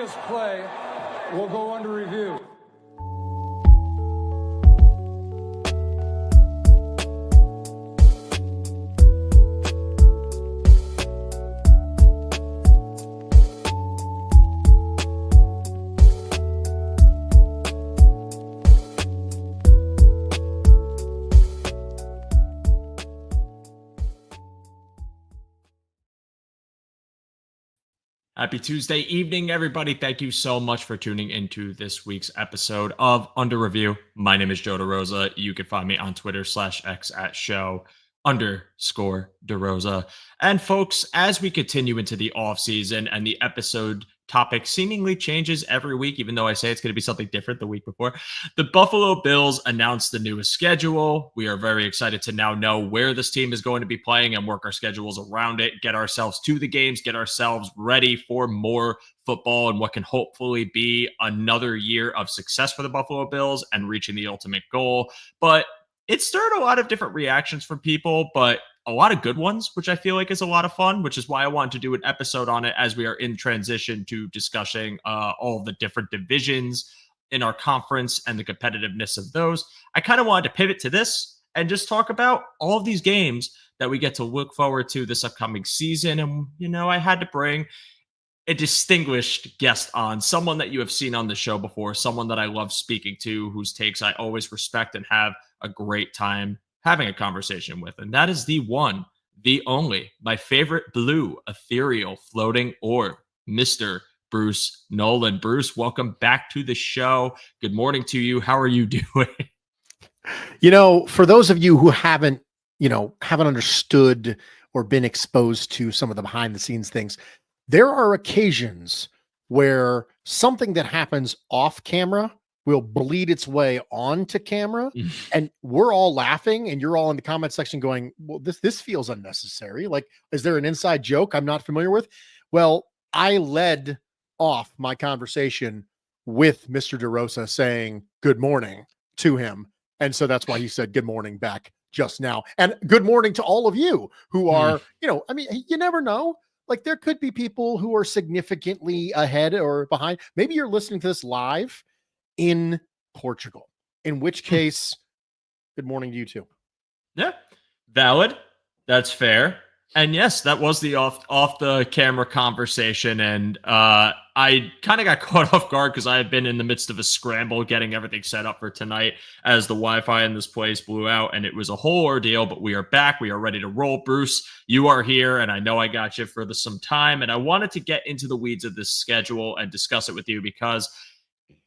Tonight's play will go under review. Happy Tuesday evening, everybody. Thank you so much for tuning into this week's episode of Under Review. My name is Joe DeRosa. You can find me on Twitter /X at show_DeRosa. And folks, as we continue into the off season and the episode topic seemingly changes every week, even though I say it's going to be something different the week before, the Buffalo Bills announced the newest schedule. We are very excited to now know where this team is going to be playing and work our schedules around it, get ourselves to the games, get ourselves ready for more football and what can hopefully be another year of success for the Buffalo Bills and reaching the ultimate goal. But it stirred a lot of different reactions from people, but a lot of good ones, which I feel like is a lot of fun, which is why I wanted to do an episode on it as we are in transition to discussing all of the different divisions in our conference and the competitiveness of those. I kind of wanted to pivot to this and just talk about all of these games that we get to look forward to this upcoming season. And, you know, I had to bring a distinguished guest on, someone that you have seen on the show before, someone that I love speaking to, whose takes I always respect and have a great time having a conversation with. And that is the one, the only, my favorite blue ethereal floating orb, Mr. Bruce Nolan. Bruce, welcome back to the show. Good morning to you. How are you doing? You know, for those of you who haven't understood or been exposed to some of the behind the scenes things, there are occasions where something that happens off camera will bleed its way onto camera, and we're all laughing, and you're all in the comment section going, well, this feels unnecessary. Like, is there an inside joke I'm not familiar with? Well, I led off my conversation with Mr. DeRosa saying good morning to him. And so that's why he said good morning back just now. And good morning to all of you who are, you never know. Like, there could be people who are significantly ahead or behind. Maybe you're listening to this live in Portugal, in which case, good morning to you too. Yeah, valid. That's fair. And yes, that was the off the camera conversation. And I kind of got caught off guard because I had been in the midst of a scramble getting everything set up for tonight as the Wi-Fi in this place blew out, and it was a whole ordeal. But we are back. We are ready to roll. Bruce, you are here, and I know I got you for some time. And I wanted to get into the weeds of this schedule and discuss it with you because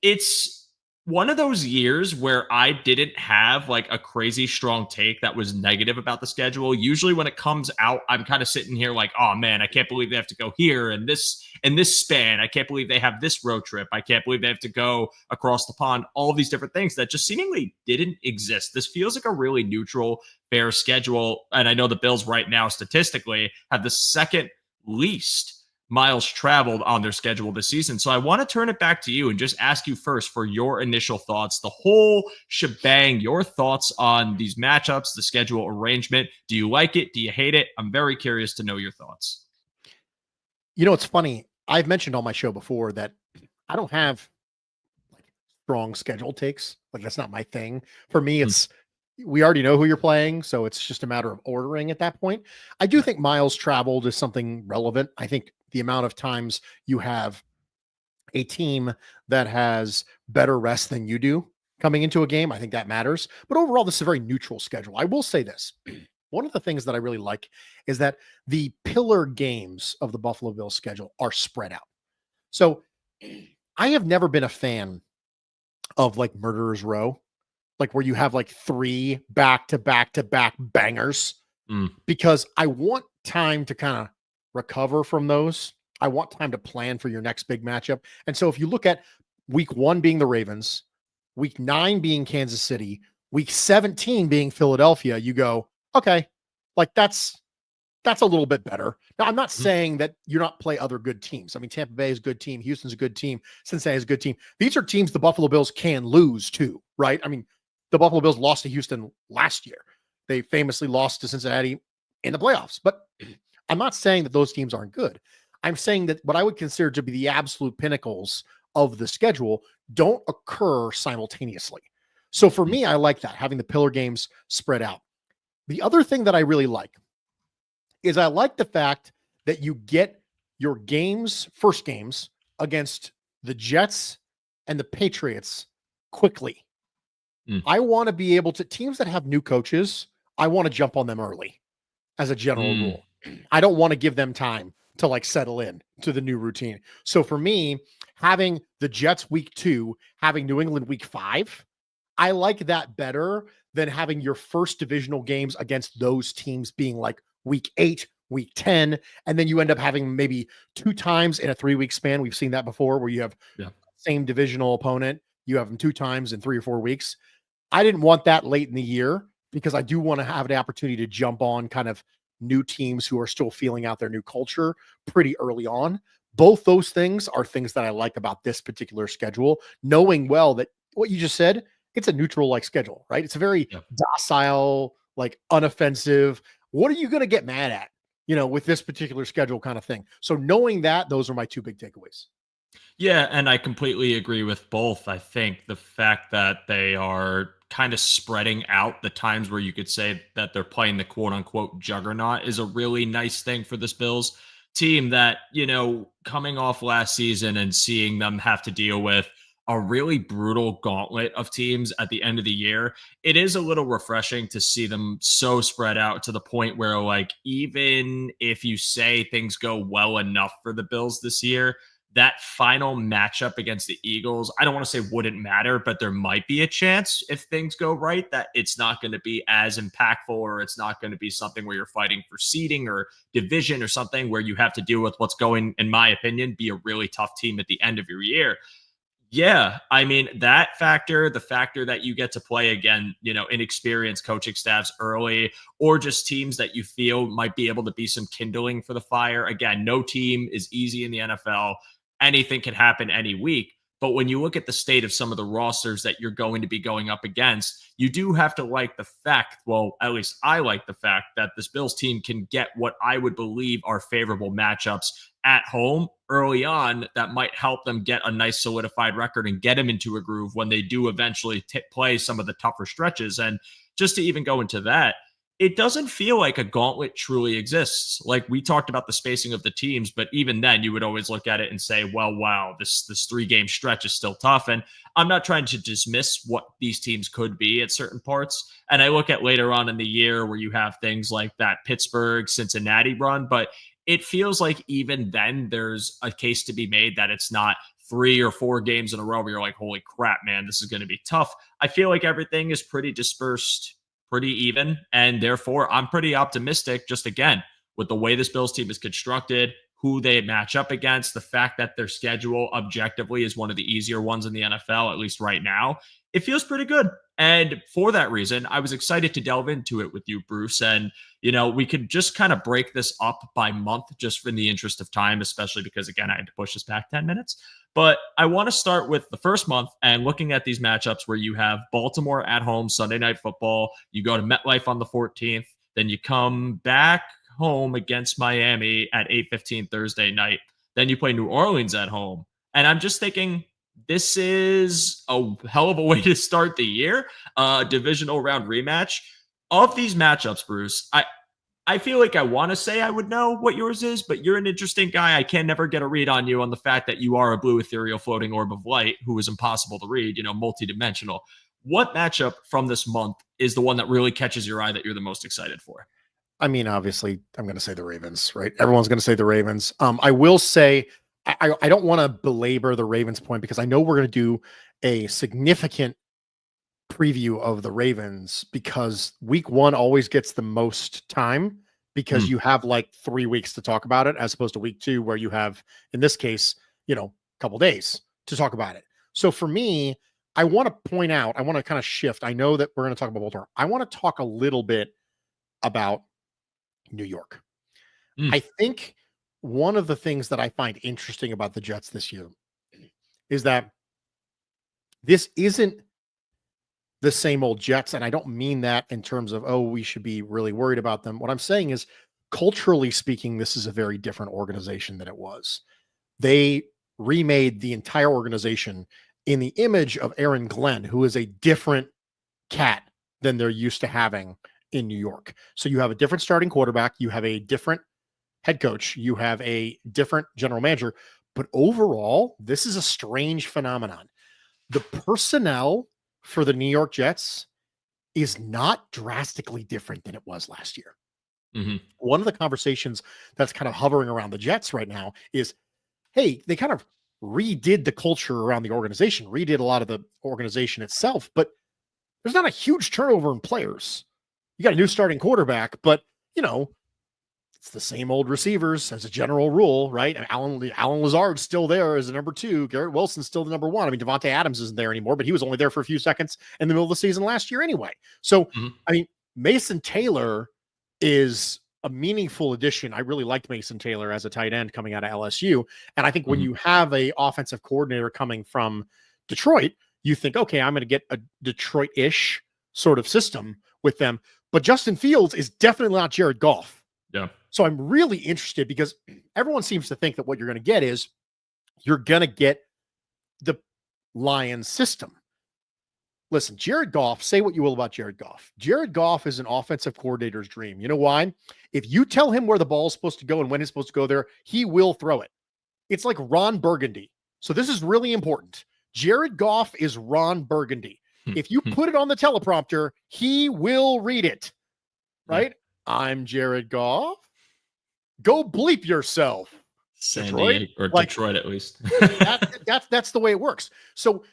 it's one of those years where I didn't have like a crazy strong take that was negative about the schedule. Usually when it comes out, I'm kind of sitting here like, oh man, I can't believe they have to go here and this span. I can't believe they have this road trip. I can't believe they have to go across the pond. All of these different things that just seemingly didn't exist. This feels like a really neutral, fair schedule. And I know the Bills right now statistically have the second least miles traveled on their schedule this season. So I want to turn it back to you and just ask you first for your initial thoughts, the whole shebang, your thoughts on these matchups, the schedule arrangement. Do you like it? Do you hate it? I'm very curious to know your thoughts. You know, it's funny. I've mentioned on my show before that I don't have like strong schedule takes. Like, that's not my thing. For me, it's we already know who you're playing, so it's just a matter of ordering at that point. I do think miles traveled is something relevant. I think the amount of times you have a team that has better rest than you do coming into a game, I think that matters. But overall, this is a very neutral schedule. I will say this. One of the things that I really like is that the pillar games of the Buffalo Bills schedule are spread out. So I have never been a fan of like Murderer's Row, like where you have like 3 back-to-back-to-back bangers, because I want time to kind of recover from those. I want time to plan for your next big matchup. And so if you look at week 1 being the Ravens, week 9 being Kansas City, week 17 being Philadelphia, you go, okay, like that's a little bit better. Now, I'm not saying that you're not play other good teams. I mean, Tampa Bay is a good team. Houston's a good team. Cincinnati is a good team. These are teams the Buffalo Bills can lose to, right? I mean, the Buffalo Bills lost to Houston last year. They famously lost to Cincinnati in the playoffs, but I'm not saying that those teams aren't good. I'm saying that what I would consider to be the absolute pinnacles of the schedule don't occur simultaneously. So for me, I like that, having the pillar games spread out. The other thing that I really like is I like the fact that you get your first games against the Jets and the Patriots quickly. Mm. I want to be able to, teams that have new coaches, I want to jump on them early as a general rule. I don't want to give them time to like settle in to the new routine. So for me, having the Jets week 2, having New England week 5, I like that better than having your first divisional games against those teams being like week 8, week 10, and then you end up having maybe 2 times in a 3-week span. We've seen that before where you have same divisional opponent. You have them 2 times in 3 or 4 weeks. I didn't want that late in the year because I do want to have the opportunity to jump on kind of new teams who are still feeling out their new culture pretty early on. Both those things are things that I like about this particular schedule, knowing well that what you just said, it's a neutral like schedule, right? It's a very docile, like unoffensive. What are you going to get mad at, with this particular schedule kind of thing? So knowing that, those are my 2 big takeaways. Yeah, and I completely agree with both. I think the fact that they are kind of spreading out the times where you could say that they're playing the quote unquote juggernaut is a really nice thing for this Bills team that, coming off last season and seeing them have to deal with a really brutal gauntlet of teams at the end of the year, it is a little refreshing to see them so spread out to the point where, like, even if you say things go well enough for the Bills this year, that final matchup against the Eagles, I don't want to say wouldn't matter, but there might be a chance if things go right that it's not going to be as impactful, or it's not going to be something where you're fighting for seeding or division or something where you have to deal with what's going, in my opinion, be a really tough team at the end of your year. Yeah, I mean, that factor, the factor that you get to play again, inexperienced coaching staffs early, or just teams that you feel might be able to be some kindling for the fire. Again, no team is easy in the NFL. Anything can happen any week. But when you look at the state of some of the rosters that you're going to be going up against, you do have to like the fact, well, at least I like the fact that this Bills team can get what I would believe are favorable matchups at home early on that might help them get a nice solidified record and get them into a groove when they do eventually play some of the tougher stretches. And just to even go into that, it doesn't feel like a gauntlet truly exists. Like, we talked about the spacing of the teams, but even then you would always look at it and say, well, wow, this 3-game stretch is still tough. And I'm not trying to dismiss what these teams could be at certain parts. And I look at later on in the year where you have things like that Pittsburgh, Cincinnati run, but it feels like even then there's a case to be made that it's not 3 or 4 games in a row where you're like, holy crap, man, this is going to be tough. I feel like everything is pretty dispersed, pretty even, and therefore I'm pretty optimistic, just again, with the way this Bills team is constructed, who they match up against, the fact that their schedule objectively is one of the easier ones in the NFL, at least right now. It feels pretty good. And for that reason, I was excited to delve into it with you, Bruce. And, we could just kind of break this up by month just in the interest of time, especially because, again, I had to push this back 10 minutes. But I want to start with the first month and looking at these matchups where you have Baltimore at home, Sunday Night Football. You go to MetLife on the 14th. Then you come back home against Miami at 8:15 Thursday night. Then you play New Orleans at home. And I'm just thinking, this is a hell of a way to start the year. Divisional round rematch. Of these matchups, Bruce, I feel like I want to say I would know what yours is, but you're an interesting guy. I can never get a read on you on the fact that you are a blue ethereal floating orb of light who is impossible to read, multidimensional. What matchup from this month is the one that really catches your eye that you're the most excited for? I mean, obviously, I'm going to say the Ravens, right? Everyone's going to say the Ravens. I will say, I don't want to belabor the Ravens point because I know we're going to do a significant preview of the Ravens because week 1 always gets the most time because you have like 3 weeks to talk about it as opposed to week 2 where you have, in this case, a couple days to talk about it. So for me, I want to point out, I want to kind of shift. I know that we're going to talk about Baltimore. I want to talk a little bit about New York. I think one of the things that I find interesting about the Jets this year is that this isn't the same old Jets. And I don't mean that in terms of, oh, we should be really worried about them. What I'm saying is culturally speaking, this is a very different organization than it was. They remade the entire organization in the image of Aaron Glenn, who is a different cat than they're used to having in New York. So you have a different starting quarterback, you have a different head coach, you have a different general manager, but overall, this is a strange phenomenon. The personnel for the New York Jets is not drastically different than it was last year. Mm-hmm. One of the conversations that's kind of hovering around the Jets right now is, hey, they kind of redid the culture around the organization, redid a lot of the organization itself, but there's not a huge turnover in players. You got a new starting quarterback, but it's the same old receivers as a general rule, right? Alan Lazard's still there as a number 2. Garrett Wilson's still the number 1. I mean, Devontae Adams isn't there anymore, but he was only there for a few seconds in the middle of the season last year anyway. So, I mean, Mason Taylor is a meaningful addition. I really liked Mason Taylor as a tight end coming out of LSU. And I think when you have a offensive coordinator coming from Detroit, you think, okay, I'm going to get a Detroit-ish sort of system with them. But Justin Fields is definitely not Jared Goff. Yeah. So I'm really interested because everyone seems to think that what you're going to get is you're going to get the Lions system. Listen, Jared Goff, say what you will about Jared Goff. Jared Goff is an offensive coordinator's dream. You know why? If you tell him where the ball is supposed to go and when it's supposed to go there, he will throw it. It's like Ron Burgundy. So this is really important. Jared Goff is Ron Burgundy. If you put it on the teleprompter, he will read it. Right? I'm Jared Goff. Go bleep yourself. Detroit, or like, Detroit at least. that's the way it works. So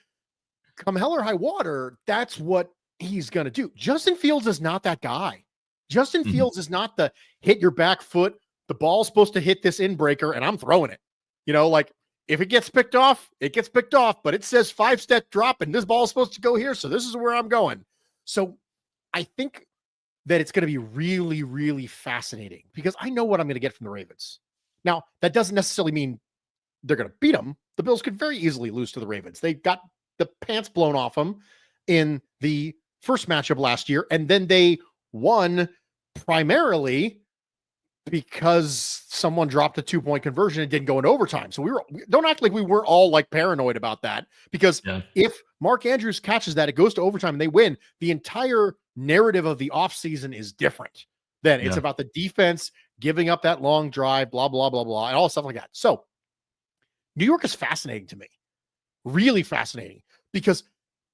come hell or high water, that's what he's going to do. Justin Fields is not that guy. Justin Fields is not the hit your back foot. The ball's supposed to hit this in breaker and I'm throwing it. Like if it gets picked off, it gets picked off, but it says 5-step drop and this ball's supposed to go here. So this is where I'm going. So I think that it's going to be really, really fascinating because I know what I'm going to get from the Ravens. Now, that doesn't necessarily mean they're going to beat them. The Bills could very easily lose to the Ravens. They got the pants blown off them in the first matchup last year, and then they won primarily because someone dropped a 2-point conversion and didn't go in overtime. So don't act like we were all like paranoid about that because if Mark Andrews catches that, it goes to overtime and they win. The entire narrative of the offseason is different. Then it's about the defense giving up that long drive, blah, blah, blah, blah, and all stuff like that. So New York is fascinating to me, really fascinating because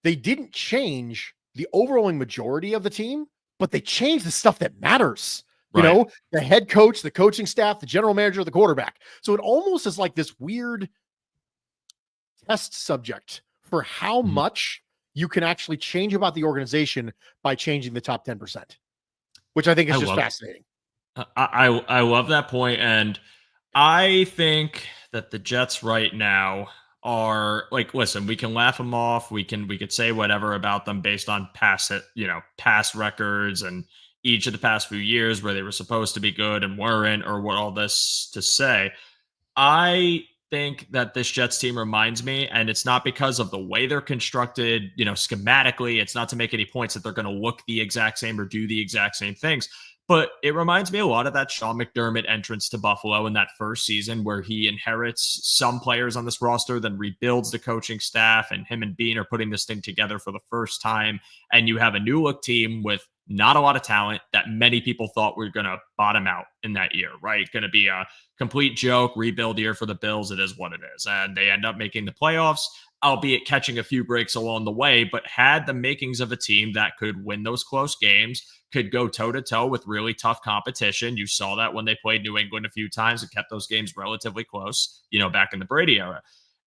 they didn't change the overwhelming majority of the team, but they changed the stuff that matters. Right. The head coach, the coaching staff, the general manager, the quarterback. So it almost is like this weird test subject for how much you can actually change about the organization by changing the top 10%, which I think is just fascinating. I love that point. And I think that the Jets right now are like, listen, we can laugh them off. We could say whatever about them based on past records and each of the past few years where they were supposed to be good and weren't, or what all this to say. I think that this Jets team reminds me, and it's not because of the way they're constructed, schematically. It's not to make any points that they're going to look the exact same or do the exact same things. But it reminds me a lot of that Sean McDermott entrance to Buffalo in that first season where he inherits some players on this roster, then rebuilds the coaching staff, and him and Bean are putting this thing together for the first time. And you have a new look team with not a lot of talent that many people thought were going to bottom out in that year, right? Going to be a complete joke, rebuild year for the Bills. It is what it is. And they end up making the playoffs, albeit catching a few breaks along the way, but had the makings of a team that could win those close games, could go toe-to-toe with really tough competition. You saw that when they played New England a few times and kept those games relatively close, back in the Brady era.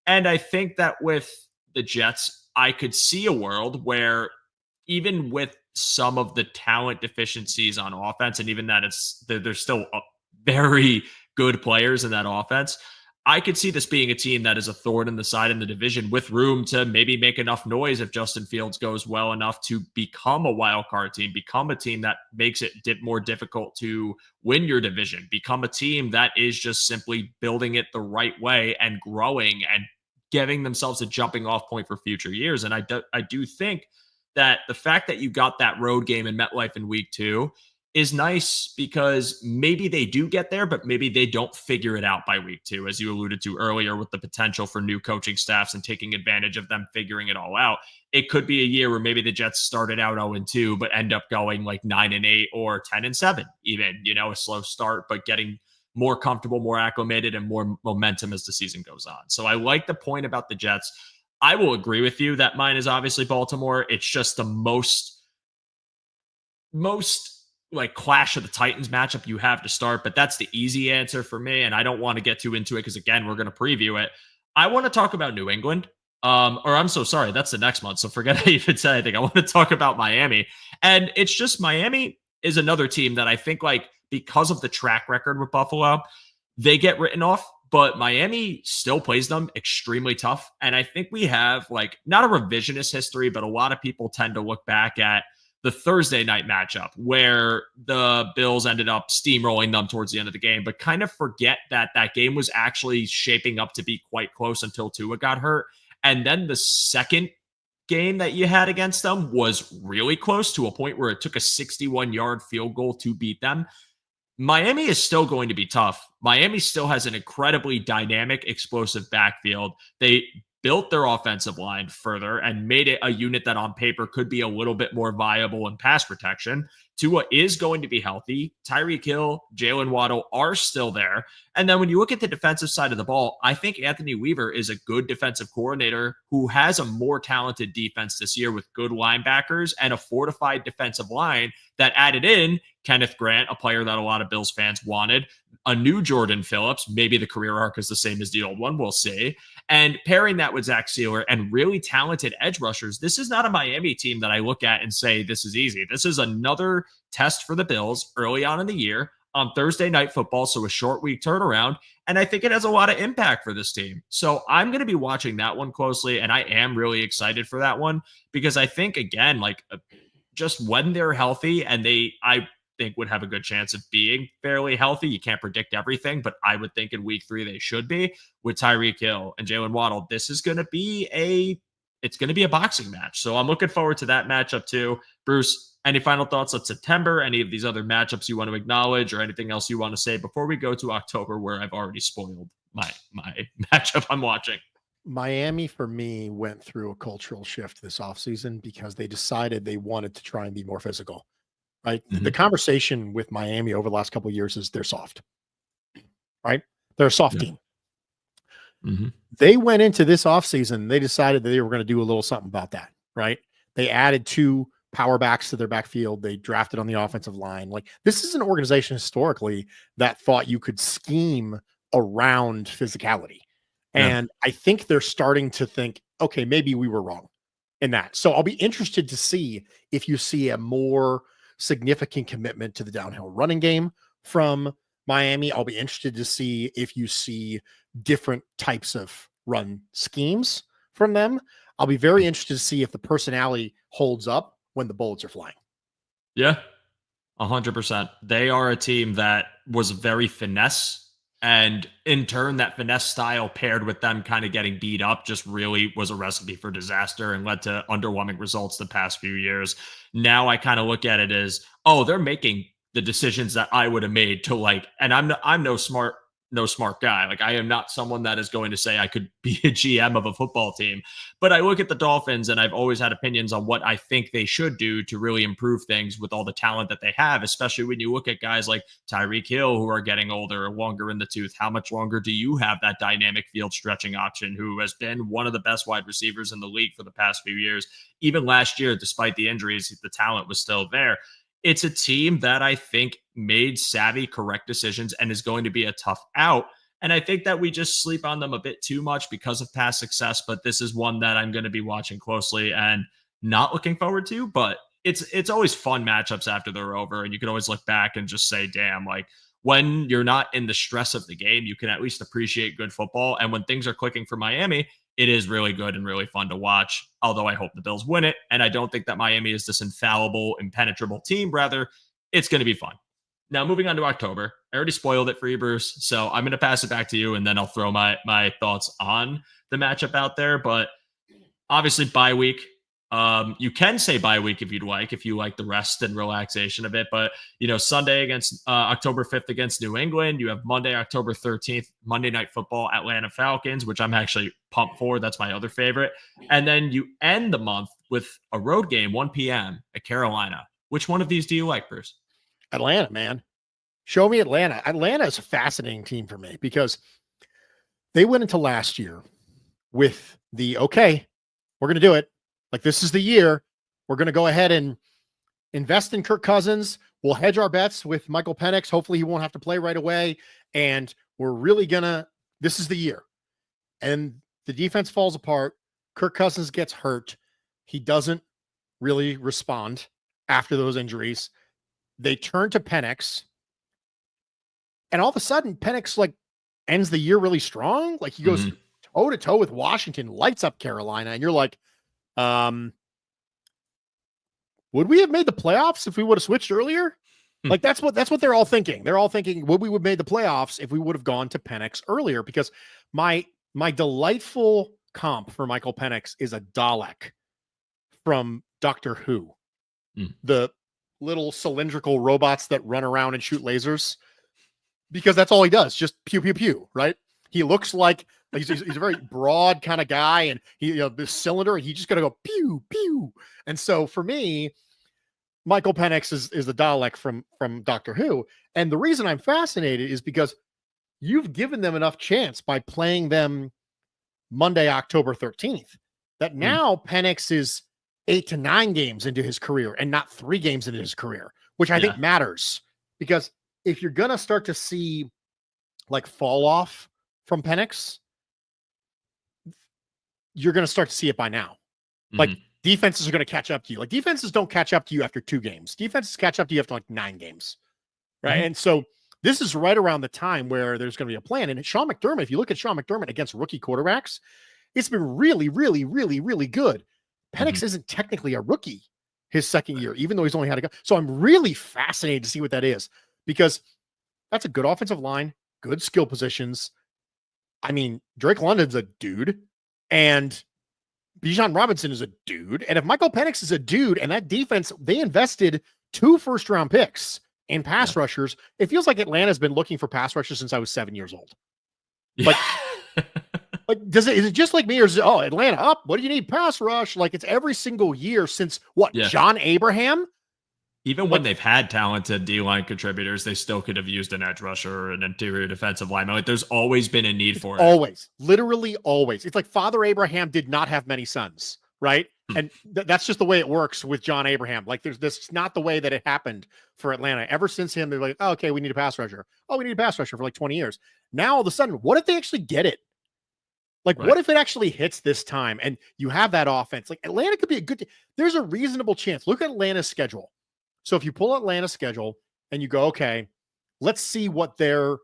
And I think that with the Jets, I could see a world where even with some of the talent deficiencies on offense, and even that there's still very good players in that offense, I could see this being a team that is a thorn in the side in the division with room to maybe make enough noise if Justin Fields goes well enough to become a wild card team, become a team that makes it more difficult to win your division, become a team that is just simply building it the right way and growing and giving themselves a jumping off point for future years. And I do think that the fact that you got that road game in MetLife in week 2 is nice because maybe they do get there, but maybe they don't figure it out by week 2, as you alluded to earlier, with the potential for new coaching staffs and taking advantage of them figuring it all out. It could be a year where maybe the Jets started out 0-2, but end up going like 9-8 or 10-7, even, a slow start, but getting more comfortable, more acclimated, and more momentum as the season goes on. So I like the point about the Jets. I will agree with you that mine is obviously Baltimore. It's just the most like Clash of the Titans matchup you have to start, but that's the easy answer for me. And I don't want to get too into it because, again, we're going to preview it. I want to talk about New England. Or I'm so sorry, that's the next month. So forget I even said anything. I want to talk about Miami. And it's just Miami is another team that I think, like, because of the track record with Buffalo, they get written off. But Miami still plays them extremely tough. And I think we have, like, not a revisionist history, but a lot of people tend to look back at the Thursday night matchup where the Bills ended up steamrolling them towards the end of the game, but kind of forget that that game was actually shaping up to be quite close until Tua got hurt. And then the second game that you had against them was really close, to a point where it took a 61-yard field goal to beat them. Miami is still going to be tough. Miami still has an incredibly dynamic, explosive backfield. They built their offensive line further and made it a unit that on paper could be a little bit more viable in pass protection. Tua is going to be healthy. Tyreek Hill, Jalen Waddle are still there. And then when you look at the defensive side of the ball, I think Anthony Weaver is a good defensive coordinator who has a more talented defense this year with good linebackers and a fortified defensive line that added in Kenneth Grant, a player that a lot of Bills fans wanted, a new Jordan Phillips. Maybe the career arc is the same as the old one. We'll see. And pairing that with Zach Sealer and really talented edge rushers, this is not a Miami team that I look at and say this is easy. This is another test for the Bills early on in the year on Thursday Night Football, so a short week turnaround. And I think it has a lot of impact for this team. So I'm going to be watching that one closely, and I am really excited for that one because I think, again, like just when they're healthy, and I think would have a good chance of being fairly healthy. You can't predict everything, but I would think in week 3 they should be, with Tyreek Hill and Jalen Waddle. This is going to be a boxing match. So I'm looking forward to that matchup too. Bruce, any final thoughts on September? Any of these other matchups you want to acknowledge, or anything else you want to say before we go to October, where I've already spoiled my matchup I'm watching? Miami, for me, went through a cultural shift this offseason because they decided they wanted to try and be more physical. Right. Mm-hmm. The conversation with Miami over the last couple of years is they're soft, right? They're a soft team. Mm-hmm. They went into this offseason. They decided that they were going to do a little something about that, right? They added 2 power backs to their backfield. They drafted on the offensive line. Like, this is an organization historically that thought you could scheme around physicality. Yeah. And I think they're starting to think, okay, maybe we were wrong in that. So I'll be interested to see if you see a more significant commitment to the downhill running game from Miami. I'll be interested to see if you see different types of run schemes from them. I'll be very interested to see if the personality holds up when the bullets are flying. Yeah, 100%. They are a team that was very finesse. And in turn, that finesse style paired with them kind of getting beat up just really was a recipe for disaster and led to underwhelming results the past few years. Now I kind of look at it as, oh, they're making the decisions that I would have made to, like, and I'm no smart guy. Like, I am not someone that is going to say I could be a GM of a football team, but I look at the Dolphins and I've always had opinions on what I think they should do to really improve things with all the talent that they have, especially when you look at guys like Tyreek Hill, who are getting older, longer in the tooth. How much longer do you have that dynamic field stretching option, who has been one of the best wide receivers in the league for the past few years? Even last year, despite the injuries, the talent was still there. It's a team that I think made savvy, correct decisions and is going to be a tough out. And I think that we just sleep on them a bit too much because of past success. But this is one that I'm going to be watching closely and not looking forward to. But it's always fun matchups after they're over. And you can always look back and just say, damn, like, when you're not in the stress of the game, you can at least appreciate good football. And when things are clicking for Miami, it is really good and really fun to watch, although I hope the Bills win it. And I don't think that Miami is this infallible, impenetrable team. Rather, it's going to be fun. Now, moving on to October. I already spoiled it for you, Bruce, so I'm going to pass it back to you, and then I'll throw my thoughts on the matchup out there. But obviously, bye week. You can say bye week if you like the rest and relaxation of it. But Sunday against October 5th against New England. You have Monday, October 13th, Monday Night Football, Atlanta Falcons, which I'm actually pumped for. That's my other favorite. And then you end the month with a road game, 1 p.m. at Carolina. Which one of these do you like, Bruce? Atlanta, man. Show me Atlanta. Atlanta is a fascinating team for me because they went into last year with okay, we're going to do it. Like, this is the year. We're going to go ahead and invest in Kirk Cousins. We'll hedge our bets with Michael Penix. Hopefully he won't have to play right away. And we're really this is the year. And the defense falls apart. Kirk Cousins gets hurt. He doesn't really respond after those injuries. They turn to Penix. And all of a sudden, Penix ends the year really strong. Like, he goes toe to toe with Washington, lights up Carolina. And you're like, would we have made the playoffs if we would have switched earlier? Like, that's what they're all thinking. They're all thinking, would we have made the playoffs if we would have gone to Penix earlier? Because my delightful comp for Michael Penix is a Dalek from Doctor Who. The little cylindrical robots that run around and shoot lasers, because that's all he does. Just pew, pew, pew, right? He looks like he's a very broad kind of guy, and he, this cylinder, and he just got to go pew, pew. And so for me, Michael Penix is the Dalek from Doctor Who. And the reason I'm fascinated is because you've given them enough chance by playing them Monday, October 13th, that now Penix is 8 to 9 games into his career and not 3 games into his career, which I think matters, because if you're going to start to see fall off from Penix, you're going to start to see it by now. Defenses are going to catch up to you. Defenses don't catch up to you after 2 games. Defenses catch up to you after 9 games. Right. And so this is right around the time where there's going to be a plan. And Sean McDermott, if you look at Sean McDermott against rookie quarterbacks, it's been really, really, really, really good. Penix isn't technically a rookie his second year, even though he's only had a go. So I'm really fascinated to see what that is, because that's a good offensive line, good skill positions. I mean, Drake London's a dude, and Bijan Robinson is a dude. And if Michael Penix is a dude, and that defense, they invested 2 first-round picks in pass rushers, it feels like Atlanta's been looking for pass rushers since I was 7 years old. Is it just like me, or is it, Atlanta up? What do you need? Pass rush. It's every single year since John Abraham? Even when they've had talented D-line contributors, they still could have used an edge rusher or an interior defensive lineman. There's always been a need for it. Always. Literally always. It's like Father Abraham did not have many sons, right? And that's just the way it works with John Abraham. This is not the way that it happened for Atlanta. Ever since him, they're like, okay, we need a pass rusher. Oh, we need a pass rusher for 20 years. Now, all of a sudden, what if they actually get it? What if it actually hits this time and you have that offense? Atlanta could be a good there's a reasonable chance. Look at Atlanta's schedule. So if you pull Atlanta's schedule and you go, okay, let's see what their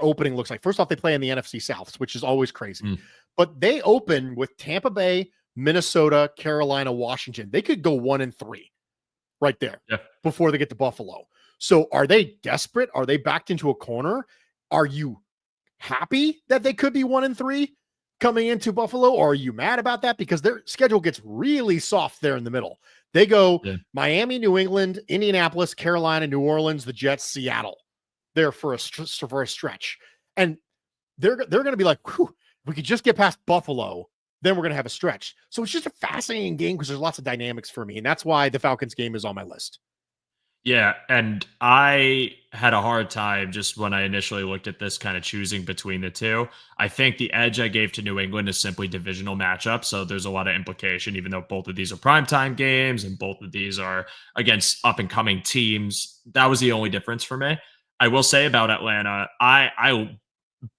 opening looks like. First off, they play in the NFC South, which is always crazy. But they open with Tampa Bay, Minnesota, Carolina, Washington. They could go 1-3 right there before they get to Buffalo. So are they desperate? Are they backed into a corner? Are you happy that they could be 1-3 coming into Buffalo, or are you mad about that? Because their schedule gets really soft there in the middle. They go Miami, New England, Indianapolis, Carolina, New Orleans, the Jets, Seattle. There for a stretch, and they're going to be like, whew, if we could just get past Buffalo, then we're going to have a stretch. So it's just a fascinating game because there's lots of dynamics for me, and that's why the Falcons game is on my list. Yeah, and I had a hard time just when I initially looked at this, kind of choosing between the two. I think the edge I gave to New England is simply divisional matchup, so there's a lot of implication, even though both of these are primetime games and both of these are against up-and-coming teams. That was the only difference for me. I will say about Atlanta, I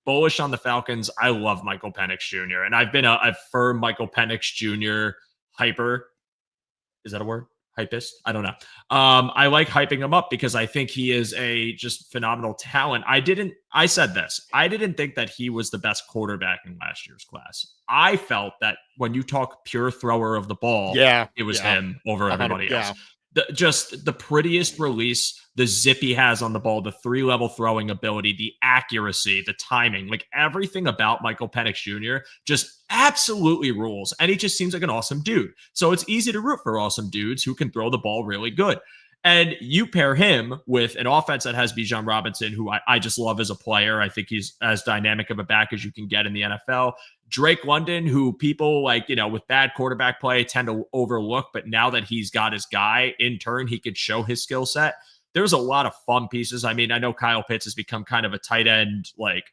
bullish on the Falcons. I love Michael Penix Jr., and I've been a firm Michael Penix Jr. hyper. Is that a word? Hypist? I don't know. I like hyping him up because I think he is a just phenomenal talent. I said this. I didn't think that he was the best quarterback in last year's class. I felt that when you talk pure thrower of the ball, it was him over everybody else. just the prettiest release, the zip he has on the ball, the 3-level throwing ability, the accuracy, the timing, like everything about Michael Penix Jr. just absolutely rules. And he just seems like an awesome dude. So it's easy to root for awesome dudes who can throw the ball really good. And you pair him with an offense that has Bijan Robinson, who I just love as a player. I think he's as dynamic of a back as you can get in the NFL. Drake London, who people like, with bad quarterback play tend to overlook, but now that he's got his guy, in turn, he could show his skill set. There's a lot of fun pieces. I mean, I know Kyle Pitts has become kind of a tight end, like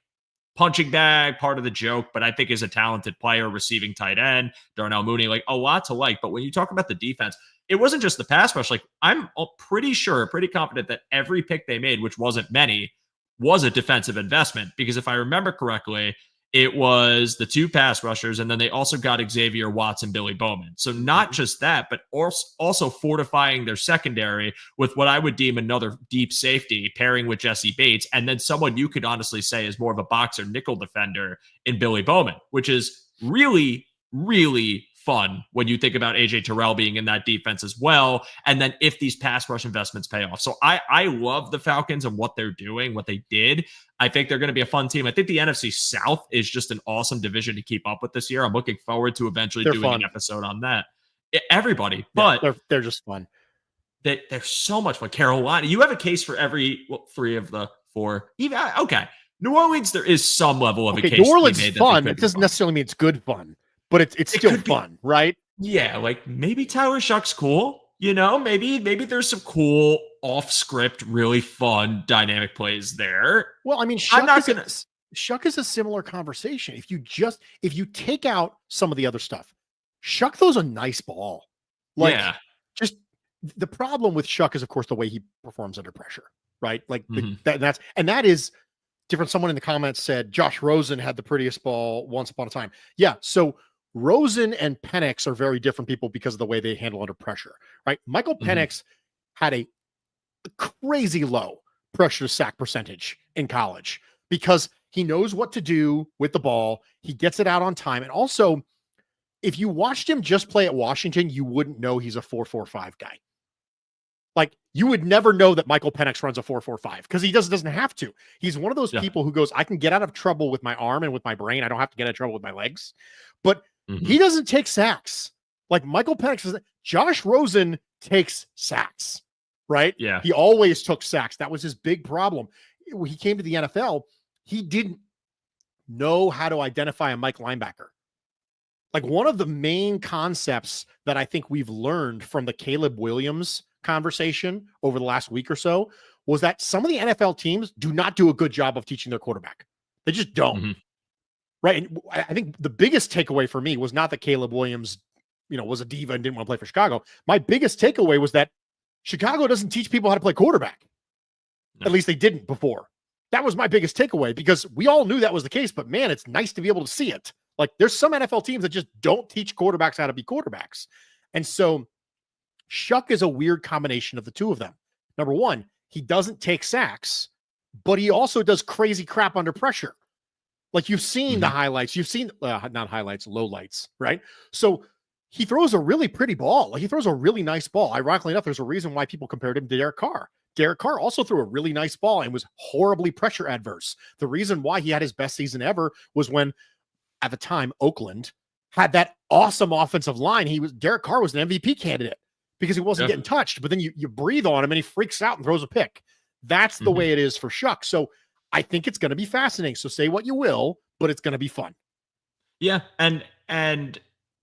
punching bag, part of the joke, but I think is a talented player, receiving tight end, Darnell Mooney, like a lot to like. But when you talk about the defense, it wasn't just the pass rush. Like I'm pretty confident that every pick they made, which wasn't many, was a defensive investment. Because if I remember correctly, it was the 2 pass rushers, and then they also got Xavier Watts and Billy Bowman. So not just that, but also fortifying their secondary with what I would deem another deep safety, pairing with Jesse Bates, and then someone you could honestly say is more of a boxer nickel defender in Billy Bowman, which is really, really fun when you think about AJ Terrell being in that defense as well. And then if these pass rush investments pay off. So I love the Falcons and what they're doing, what they did. I think they're going to be a fun team. I think the NFC South is just an awesome division to keep up with this year. I'm looking forward to eventually doing an episode on that. Everybody, but they're just fun. They're so much fun. Carolina, you have a case for every 3 of the 4. Even okay. New Orleans, there is some level of a case. New Orleans is fun. It doesn't necessarily mean it's good fun. But it's still fun, right? Yeah, like maybe Tyler Shuck's cool. Maybe there's some cool off-script, really fun, dynamic plays there. Well, I mean, Shuck is a similar conversation. If you take out some of the other stuff, Shuck throws a nice ball. Just the problem with Shuck is, of course, the way he performs under pressure, right? Like that is different. Someone in the comments said Josh Rosen had the prettiest ball once upon a time. Yeah, so Rosen and Penix are very different people because of the way they handle under pressure, right? Michael Penix had a crazy low pressure to sack percentage in college because he knows what to do with the ball. He gets it out on time. And also, if you watched him just play at Washington, you wouldn't know he's a 4.45 guy. Like you would never know that Michael Penix runs a 4.45 because he doesn't have to. He's one of those people who goes, I can get out of trouble with my arm and with my brain. I don't have to get out of trouble with my legs. But he doesn't take sacks like Michael Penix. Josh Rosen takes sacks, right? Yeah. He always took sacks. That was his big problem. When he came to the NFL, he didn't know how to identify a Mike linebacker. Like one of the main concepts that I think we've learned from the Caleb Williams conversation over the last week or so was that some of the NFL teams do not do a good job of teaching their quarterback. They just don't. Right. And I think the biggest takeaway for me was not that Caleb Williams, was a diva and didn't want to play for Chicago. My biggest takeaway was that Chicago doesn't teach people how to play quarterback. No. At least they didn't before. That was my biggest takeaway because we all knew that was the case, but man, it's nice to be able to see it. Like there's some NFL teams that just don't teach quarterbacks how to be quarterbacks. And so Shuck is a weird combination of the two of them. Number one, he doesn't take sacks, but he also does crazy crap under pressure. Like you've seen the highlights, you've seen not highlights, low lights, right? So he throws a really pretty ball. Like he throws a really nice ball. Ironically enough, there's a reason why people compared him to Derek Carr. Derek Carr also threw a really nice ball and was horribly pressure adverse. The reason why he had his best season ever was when, at the time, Oakland had that awesome offensive line. Derek Carr was an MVP candidate because he wasn't getting touched. But then you breathe on him and he freaks out and throws a pick. That's the way it is for Shuck. So I think it's going to be fascinating. So say what you will, but it's going to be fun. Yeah. And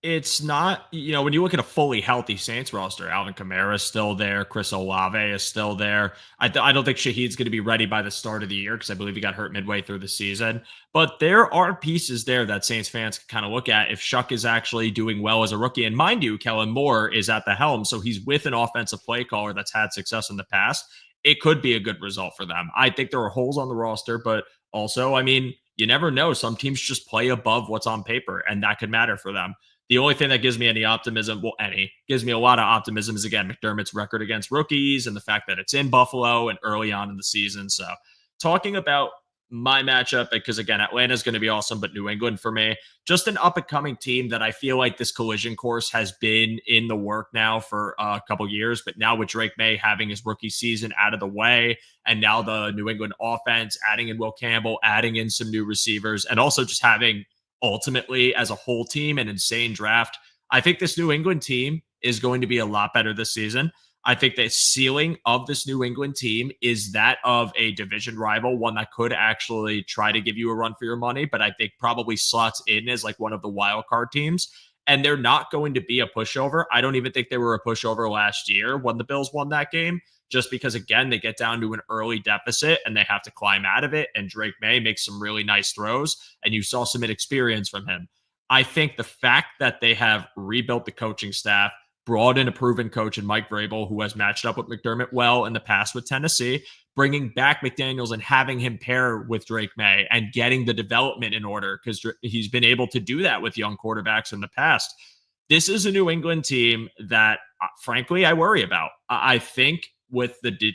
it's not, when you look at a fully healthy Saints roster, Alvin Kamara is still there. Chris Olave is still there. I don't think Shaheed's going to be ready by the start of the year because I believe he got hurt midway through the season. But there are pieces there that Saints fans can kind of look at if Shuck is actually doing well as a rookie. And mind you, Kellen Moore is at the helm. So he's with an offensive play caller that's had success in the past. It could be a good result for them. I think there are holes on the roster, but also, you never know. Some teams just play above what's on paper, and that could matter for them. The only thing that gives me any optimism, gives me a lot of optimism is, again, McDermott's record against rookies and the fact that it's in Buffalo and early on in the season. So talking about my matchup, because again, Atlanta's going to be awesome, but New England for me, just an up and coming team that I feel like this collision course has been in the work now for a couple years. But now with Drake May having his rookie season out of the way, and now the New England offense adding in Will Campbell, adding in some new receivers, and also just having ultimately as a whole team an insane draft, I think this New England team is going to be a lot better this season. I think the ceiling of this New England team is that of a division rival, one that could actually try to give you a run for your money, but I think probably slots in as like one of the wild card teams. And they're not going to be a pushover. I don't even think they were a pushover last year when the Bills won that game, just because, again, they get down to an early deficit and they have to climb out of it. And Drake May makes some really nice throws, and you saw some inexperience from him. I think the fact that they have rebuilt the coaching staff, brought in a proven coach in Mike Vrabel, who has matched up with McDermott well in the past with Tennessee, bringing back McDaniels and having him pair with Drake May and getting the development in order, because he's been able to do that with young quarterbacks in the past. This is a New England team that, frankly, I worry about. I think with the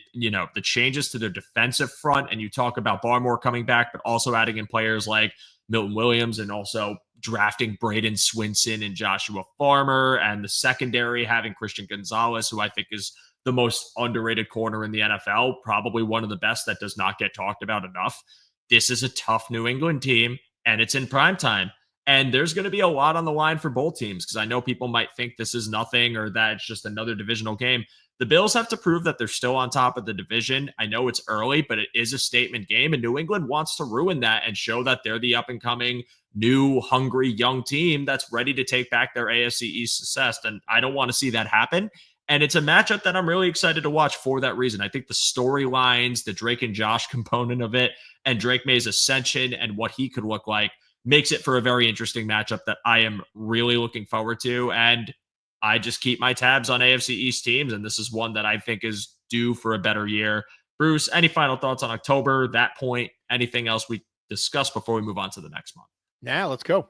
changes to their defensive front, and you talk about Barmore coming back, but also adding in players like Milton Williams, and also drafting Braden Swinson and Joshua Farmer, and the secondary having Christian Gonzalez, who I think is the most underrated corner in the NFL, probably one of the best that does not get talked about enough. This is a tough New England team, and it's in prime time. And there's going to be a lot on the line for both teams, because I know people might think this is nothing or that it's just another divisional game. The Bills have to prove that they're still on top of the division. I know it's early, but it is a statement game, and New England wants to ruin that and show that they're the up-and-coming, new, hungry, young team that's ready to take back their AFC East success. And I don't want to see that happen. And it's a matchup that I'm really excited to watch for that reason. I think the storylines, the Drake and Josh component of it, and Drake May's ascension and what he could look like makes it for a very interesting matchup that I am really looking forward to. And I just keep my tabs on AFC East teams, and this is one that I think is due for a better year. Bruce, any final thoughts on October, that point, anything else we discuss before we move on to the next month? Now let's go.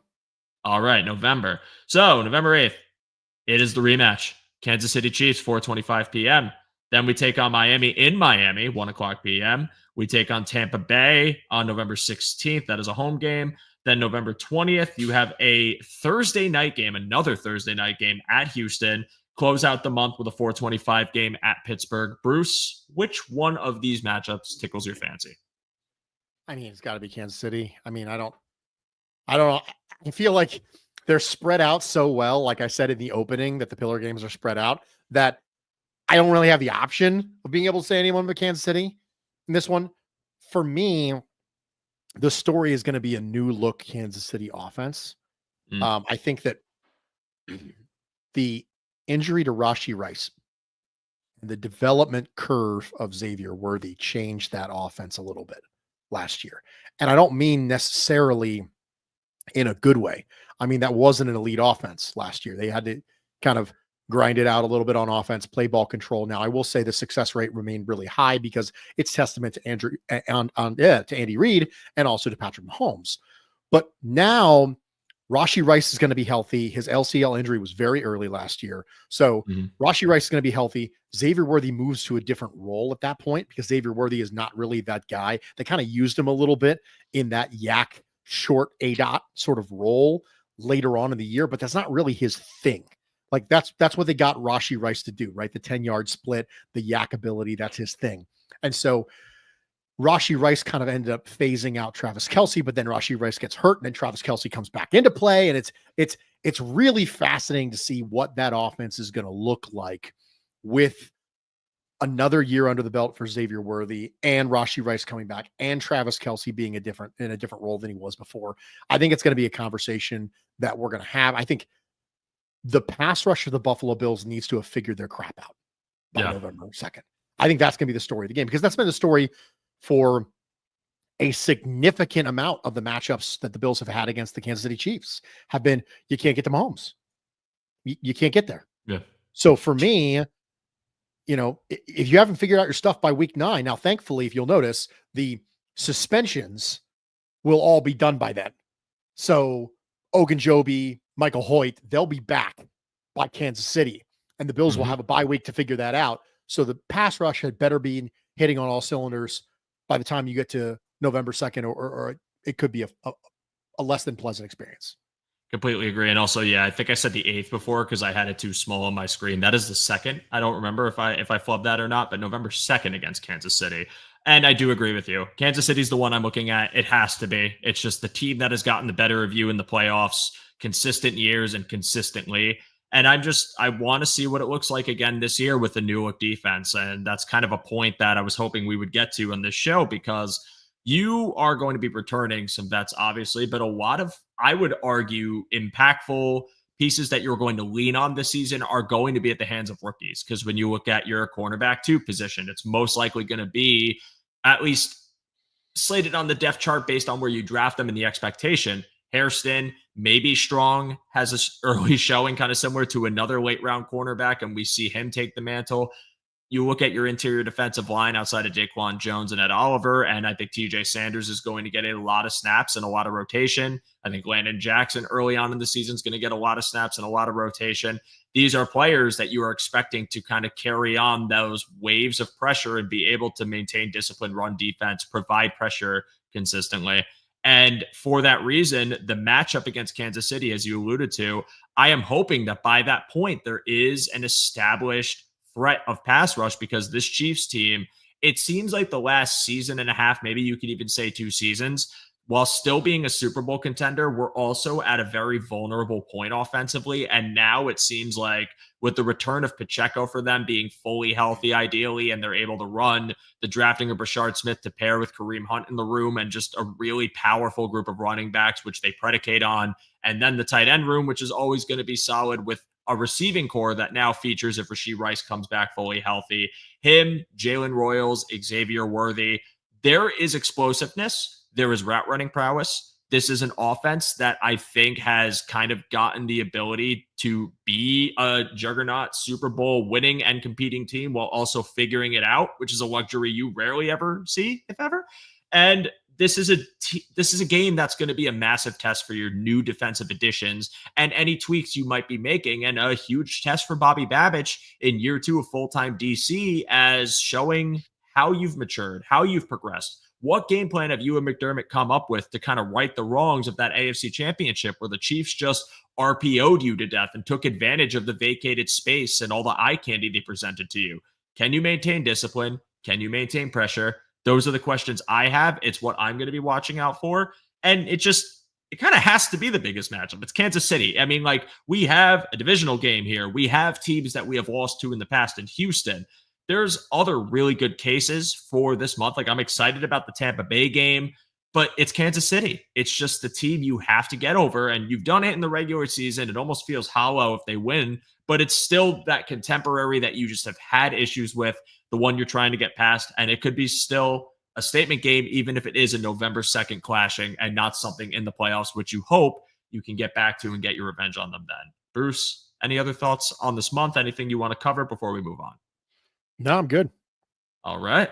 All right, November. So November 8th, it is the rematch. Kansas City Chiefs, 4:25 p.m. Then we take on Miami in Miami, 1 o'clock p.m. We take on Tampa Bay on November 16th. That is a home game. Then November 20th, you have a Thursday night game, another Thursday night game at Houston. Close out the month with a 4:25 game at Pittsburgh. Bruce, which one of these matchups tickles your fancy? I mean, it's got to be Kansas City. I mean, I don't know. I feel like they're spread out so well. Like I said in the opening, that the pillar games are spread out, that I don't really have the option of being able to say anyone but Kansas City in this one. For me, the story is going to be a new look Kansas City offense. I think that the injury to Rashee Rice and the development curve of Xavier Worthy changed that offense a little bit last year. And I don't mean necessarily in a good way. I mean, that wasn't an elite offense last year. They had to kind of grind it out a little bit on offense, play ball control. Now, I will say the success rate remained really high because it's testament to Andy Reid and also to Patrick Mahomes. But now Rashee Rice is going to be healthy. His LCL injury was very early last year. So Rashee Rice is going to be healthy. Xavier Worthy moves to a different role at that point, because Xavier Worthy is not really that guy. They kind of used him a little bit in that yak short ADOT sort of role later on in the year, but that's not really his thing. Like that's what they got Rashee Rice to do, right? The 10-yard split, the yak ability, that's his thing. And so Rashee Rice kind of ended up phasing out Travis Kelce, but then Rashee Rice gets hurt, and then Travis Kelce comes back into play. And it's really fascinating to see what that offense is going to look like with another year under the belt for Xavier Worthy and Rashee Rice coming back and Travis Kelce being in a different role than he was before. I think it's going to be a conversation that we're going to have. I think the pass rush of the Buffalo Bills needs to have figured their crap out by November 2nd. I think that's going to be the story of the game, because that's been the story for a significant amount of the matchups that the Bills have had against the Kansas City Chiefs have been, you can't get to Mahomes. You can't get there. Yeah. So for me, if you haven't figured out your stuff by week 9, now, thankfully, if you'll notice, the suspensions will all be done by then. So Ogunjobi, Michael Hoyt, they'll be back by Kansas City, and the Bills will have a bye week to figure that out. So the pass rush had better be hitting on all cylinders by the time you get to November 2nd, or it could be a less than pleasant experience. Completely agree. And also, yeah, I think I said the 8th before because I had it too small on my screen. That is the 2nd. I don't remember if I flubbed that or not, but November 2nd against Kansas City. And I do agree with you. Kansas City's the one I'm looking at. It has to be. It's just the team that has gotten the better of you in the playoffs, consistent years and consistently. And I want to see what it looks like again this year with the new look defense. And that's kind of a point that I was hoping we would get to on this show because you are going to be returning some vets, obviously, but a lot of, I would argue, impactful pieces that you're going to lean on this season are going to be at the hands of rookies. Because when you look at your cornerback 2 position, it's most likely going to be at least slated on the depth chart based on where you draft them and the expectation. Hairston, maybe Strong has an early showing kind of similar to another late round cornerback, and we see him take the mantle. You look at your interior defensive line outside of Jaquan Jones and Ed Oliver, and I think TJ Sanders is going to get a lot of snaps and a lot of rotation. I think Landon Jackson early on in the season is going to get a lot of snaps and a lot of rotation. These are players that you are expecting to kind of carry on those waves of pressure and be able to maintain disciplined run defense, provide pressure consistently. And for that reason, the matchup against Kansas City, as you alluded to, I am hoping that by that point, there is an established threat of pass rush because this Chiefs team, it seems like the last season and a half, maybe you could even say 2 seasons, while still being a Super Bowl contender, we're also at a very vulnerable point offensively. And now it seems like with the return of Pacheco for them being fully healthy, ideally, and they're able to run the drafting of Rashard Smith to pair with Kareem Hunt in the room and just a really powerful group of running backs, which they predicate on. And then the tight end room, which is always going to be solid with a receiving core that now features if Rashee Rice comes back fully healthy. Him, Jalen Royals, Xavier Worthy. There is explosiveness. There is route running prowess. This is an offense that I think has kind of gotten the ability to be a juggernaut Super Bowl winning and competing team while also figuring it out, which is a luxury you rarely ever see, if ever. And this is a game that's going to be a massive test for your new defensive additions and any tweaks you might be making, and a huge test for Bobby Babich in year 2 of full-time DC as showing how you've matured, how you've progressed. What game plan have you and McDermott come up with to kind of right the wrongs of that AFC Championship where the Chiefs just RPO'd you to death and took advantage of the vacated space and all the eye candy they presented to you? Can you maintain discipline? Can you maintain pressure? Those are the questions I have. It's what I'm going to be watching out for. And it kind of has to be the biggest matchup. It's Kansas City. I mean, like, we have a divisional game here. We have teams that we have lost to in the past in Houston. There's other really good cases for this month. Like, I'm excited about the Tampa Bay game, but it's Kansas City. It's just the team you have to get over, and you've done it in the regular season. It almost feels hollow if they win, but it's still that contemporary that you just have had issues with, the one you're trying to get past, and it could be still a statement game, even if it is a November 2nd clashing and not something in the playoffs, which you hope you can get back to and get your revenge on them then. Bruce, any other thoughts on this month? Anything you want to cover before we move on? No, I'm good. All right.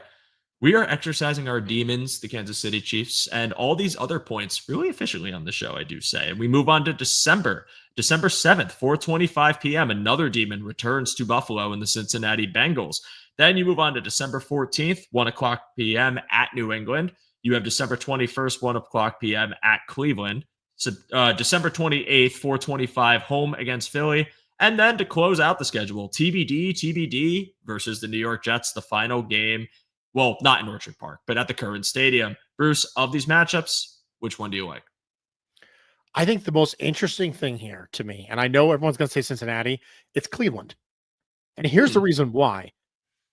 We are exercising our demons, the Kansas City Chiefs, and all these other points really efficiently on the show, I do say. And we move on to December 7th, 4:25 p.m. Another demon returns to Buffalo in the Cincinnati Bengals. Then you move on to December 14th, 1 o'clock p.m. at New England. You have December 21st, 1 o'clock p.m. at Cleveland. So, December 28th, 4:25, home against Philly. And then to close out the schedule, TBD versus the New York Jets, the final game. Well, not in Orchard Park, but at the current stadium. Bruce, of these matchups, which one do you like? I think the most interesting thing here to me, and I know everyone's going to say Cincinnati, it's Cleveland. And here's the reason why.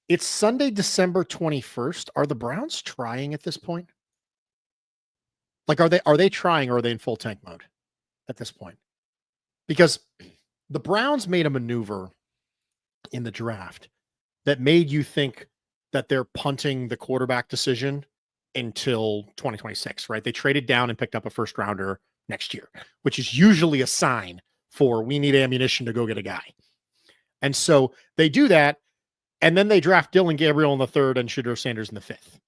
It's Sunday, December 21st. Are the Browns trying at this point? Like, are they trying, or are they in full tank mode at this point? Because the Browns made a maneuver in the draft that made you think that they're punting the quarterback decision until 2026, right? They traded down and picked up a first rounder next year, which is usually a sign for we need ammunition to go get a guy. And so they do that. And then they draft Dylan Gabriel in the 3rd and Shedeur Sanders in the 5th.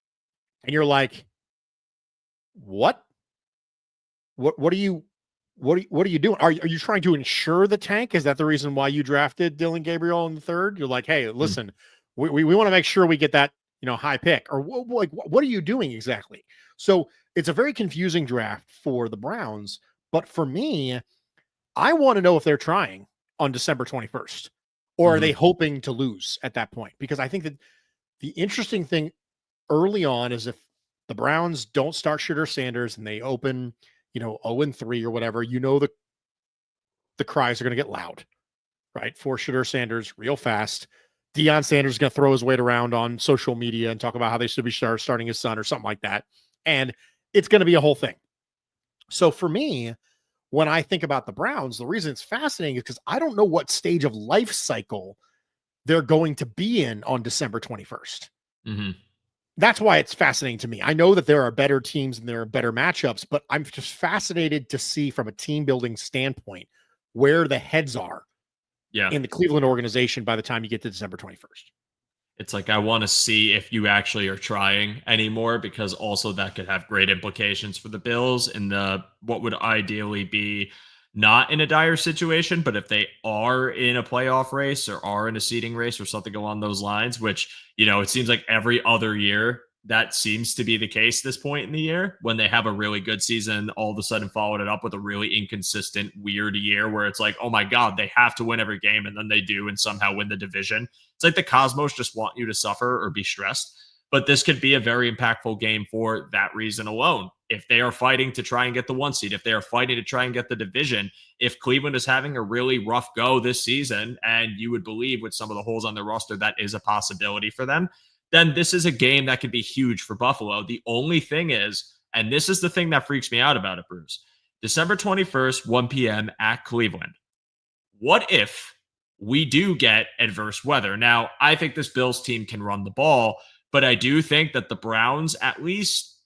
And you're like, what? What are you doing? Are you trying to insure the tank? Is that the reason why you drafted Dylan Gabriel in the 3rd? You're like, hey, listen, we want to make sure we get that, high pick. Or what are you doing exactly? So it's a very confusing draft for the Browns. But for me, I want to know if they're trying on December 21st, or are they Mhm. hoping to lose at that point? Because I think that the interesting thing early on is if the Browns don't start Shooter Sanders and they open, 0-3 or whatever, the cries are going to get loud, right? For Shooter Sanders real fast. Deion Sanders is going to throw his weight around on social media and talk about how they should be starting his son or something like that. And it's going to be a whole thing. So for me, when I think about the Browns, the reason it's fascinating is because I don't know what stage of life cycle they're going to be in on December 21st. Mhm. That's why it's fascinating to me. I know that there are better teams and there are better matchups, but I'm just fascinated to see from a team building standpoint where the heads are Yeah. in the Cleveland organization by the time you get to December 21st. It's like I want to see if you actually are trying anymore, because also that could have great implications for the Bills in the what would ideally be not in a dire situation, but if they are in a playoff race or are in a seeding race or something along those lines, which, it seems like every other year that seems to be the case this point in the year, when they have a really good season, all of a sudden followed it up with a really inconsistent, weird year where it's like, oh my God, they have to win every game, and then they do and somehow win the division. It's like the Cosmos just want you to suffer or be stressed. But this could be a very impactful game for that reason alone. If they are fighting to try and get the 1 seed, if they are fighting to try and get the division, if Cleveland is having a really rough go this season, and you would believe with some of the holes on their roster that is a possibility for them, then this is a game that could be huge for Buffalo. The only thing is, and this is the thing that freaks me out about it, Bruce, December 21st, 1 p.m. at Cleveland. What if we do get adverse weather? Now, I think this Bills team can run the ball, but I do think that the Browns, at least,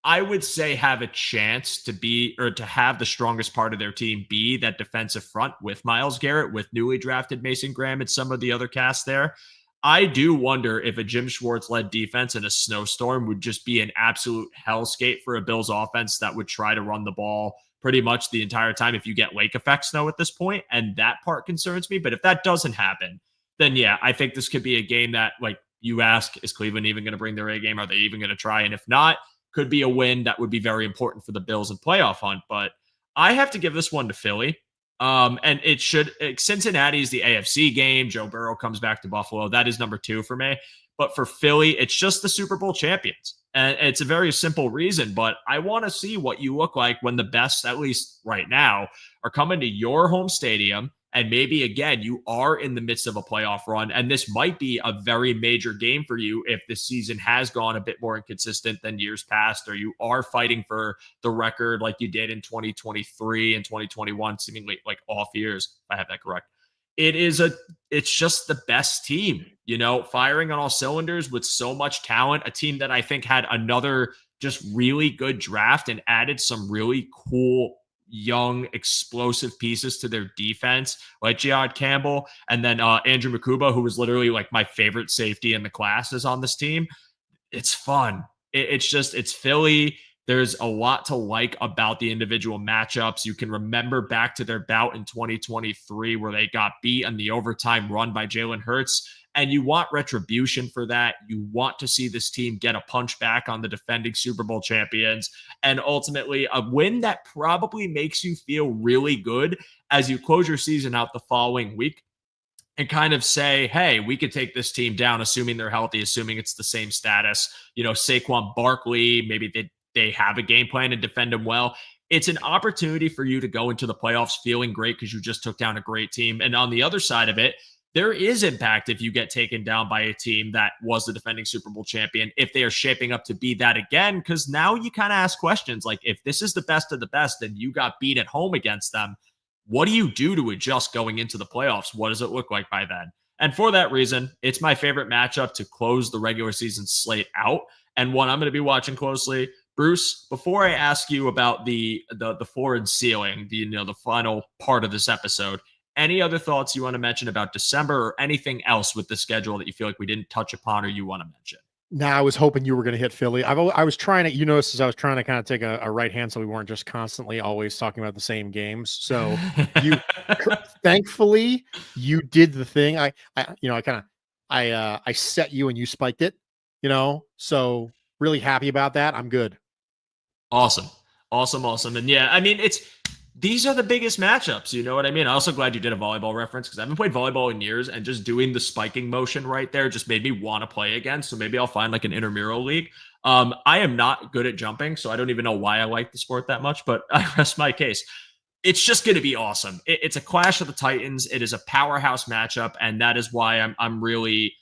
I would say, have a chance to be or to have the strongest part of their team be that defensive front with Myles Garrett, with newly drafted Mason Graham, and some of the other cast there. I do wonder if a Jim Schwartz led defense in a snowstorm would just be an absolute hellscape for a Bills offense that would try to run the ball pretty much the entire time if you get lake effect snow at this point. And that part concerns me. But if that doesn't happen, then yeah, I think this could be a game that, like you ask, is Cleveland even going to bring their A game? Are they even going to try? And if not, could be a win that would be very important for the Bills and playoff hunt. But I have to give this one to Philly. And it should, Cincinnati is the AFC game. Joe Burrow comes back to Buffalo. That is number 2 for me. But for Philly, it's just the Super Bowl champions. And it's a very simple reason, but I want to see what you look like when the best, at least right now, are coming to your home stadium. And maybe, again, you are in the midst of a playoff run. And this might be a very major game for you if the season has gone a bit more inconsistent than years past, or you are fighting for the record like you did in 2023 and 2021, seemingly like off years, if I have that correct. It's just the best team, firing on all cylinders with so much talent, a team that I think had another just really good draft and added some really cool, young, explosive pieces to their defense, like Jihad Campbell, and then Andrew Makuba, who was literally like my favorite safety in the class, is on this team. It's fun. It's Philly. There's a lot to like about the individual matchups. You can remember back to their bout in 2023 where they got beat on the overtime run by Jalen Hurts, and you want retribution for that. You want to see this team get a punch back on the defending Super Bowl champions, and ultimately a win that probably makes you feel really good as you close your season out the following week and kind of say, hey, we could take this team down, assuming they're healthy, assuming it's the same status. Saquon Barkley, maybe they have a game plan and defend them well. It's an opportunity for you to go into the playoffs feeling great because you just took down a great team. And on the other side of it, there is impact if you get taken down by a team that was the defending Super Bowl champion, if they are shaping up to be that again, because now you kind of ask questions like, if this is the best of the best and you got beat at home against them, what do you do to adjust going into the playoffs? What does it look like by then? And for that reason, it's my favorite matchup to close the regular season slate out, and one I'm going to be watching closely. Bruce, before I ask you about the floor and ceiling, the final part of this episode, any other thoughts you want to mention about December or anything else with the schedule that you feel like we didn't touch upon or you want to mention? Now, I was hoping you were going to hit Philly. I was trying to, as I was trying to kind of take a right hand so we weren't just constantly always talking about the same games. So you, thankfully, you did the thing. I set you and you spiked it, so really happy about that. I'm good. Awesome. Awesome. And yeah, I mean, these are the biggest matchups. You know what I mean? I'm also glad you did a volleyball reference because I haven't played volleyball in years, and just doing the spiking motion right there just made me want to play again. So maybe I'll find like an intramural league. I am not good at jumping, so I don't even know why I like the sport that much, but I rest my case. It's just going to be awesome. It's a clash of the Titans. It is a powerhouse matchup, and that is why I'm really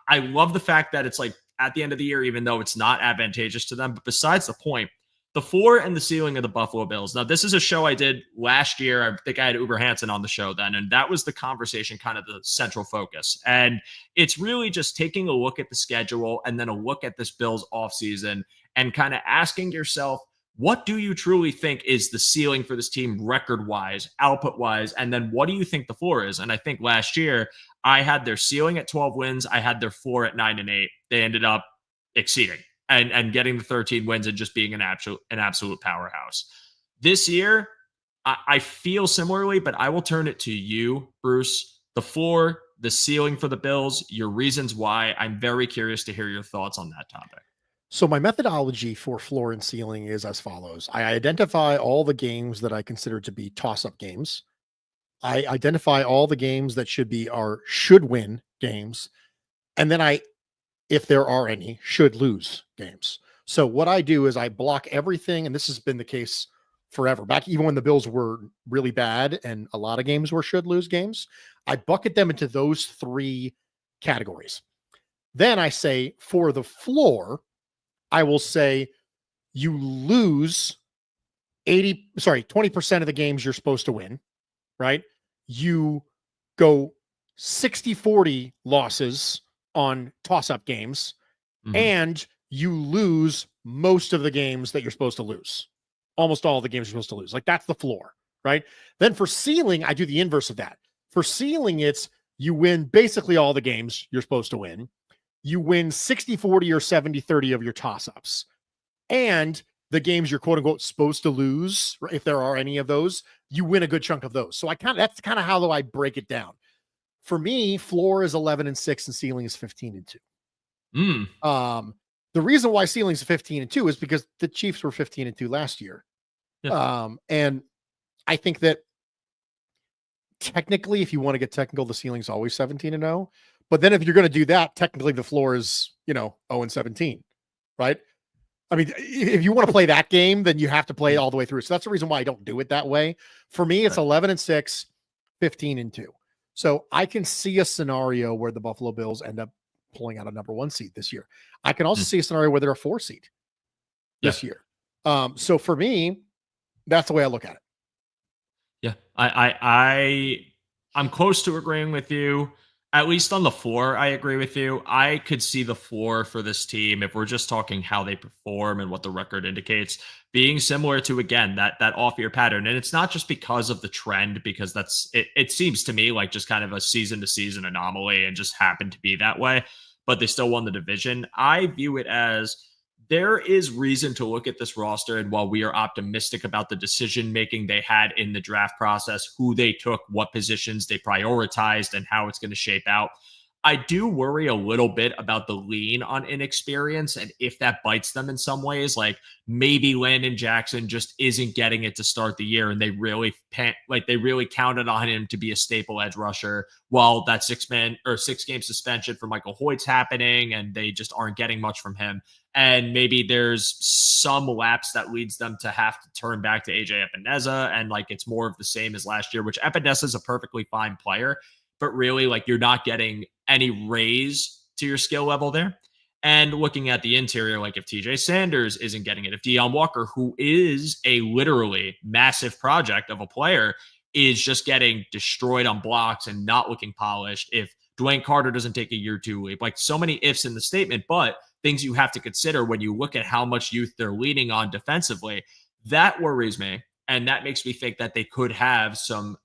I love the fact that it's like at the end of the year, even though it's not advantageous to them. But besides the point, the floor and the ceiling of the Buffalo Bills. Now, this is a show I did last year. I think I had Uber Hansen on the show then, and that was the conversation, kind of the central focus. And it's really just taking a look at the schedule and then a look at this Bills offseason and kind of asking yourself, what do you truly think is the ceiling for this team record wise, output wise? And then what do you think the floor is? And I think last year I had their ceiling at 12 wins. I had their floor at 9-8. They ended up exceeding and getting the 13 wins and just being an absolute powerhouse. This year, I feel similarly, but I will turn it to you, Bruce. The floor, the ceiling for the Bills, your reasons why. I'm very curious to hear your thoughts on that topic. So my methodology for floor and ceiling is as follows. I identify all the games that I consider to be toss-up games. I identify all the games that should win games. And then if there are any, should lose games. So what I do is I block everything, and this has been the case forever. Back even when the Bills were really bad and a lot of games were should lose games, I bucket them into those three categories. Then I say for the floor, I will say you lose 20% of the games you're supposed to win, right? You go 60-40 losses on toss-up games, and you lose most of the games that you're supposed to lose. Almost all the games you're supposed to lose. Like, that's the floor, right? Then for ceiling, I do the inverse of that. For ceiling, it's you win basically all the games you're supposed to win. You win 60-40 or 70-30 of your toss-ups. And the games you're quote unquote supposed to lose, if there are any of those, you win a good chunk of those. So that's kind of how I break it down. For me, floor is 11-6 and ceiling is 15-2. The reason why ceiling is 15-2 is because the Chiefs were 15-2 last year. Yeah. And I think that technically, if you want to get technical, the ceiling's always 17-0. But then if you're going to do that, technically the floor is, 0-17, right? I mean, if you want to play that game, then you have to play it all the way through. So that's the reason why I don't do it that way. For me, it's 11-6, 15-2. So I can see a scenario where the Buffalo Bills end up pulling out a number 1 seed this year. I can also see a scenario where they're a 4 seed this year. So for me, that's the way I look at it. Yeah, I'm close to agreeing with you. At least on the floor, I agree with you. I could see the floor for this team, if we're just talking how they perform and what the record indicates, being similar to, again, that off-year pattern. And it's not just because of the trend, because it seems to me like just kind of a season-to-season anomaly and just happened to be that way, but they still won the division. I view it as there is reason to look at this roster, and while we are optimistic about the decision-making they had in the draft process, who they took, what positions they prioritized, and how it's going to shape out, I do worry a little bit about the lean on inexperience, and if that bites them in some ways, like maybe Landon Jackson just isn't getting it to start the year, and they really counted on him to be a staple edge rusher, while that 6-game suspension for Michael Hoyt's happening, and they just aren't getting much from him. And maybe there's some lapse that leads them to have to turn back to AJ Epineza, and like it's more of the same as last year, which Epineza is a perfectly fine player, but really like you're not getting any raise to your skill level there. And looking at the interior, like if TJ Sanders isn't getting it, if Deion Walker, who is a literally massive project of a player, is just getting destroyed on blocks and not looking polished, if Dwayne Carter doesn't take a year 2 leap, like so many ifs in the statement, but things you have to consider when you look at how much youth they're leaning on defensively, that worries me. And that makes me think that they could have some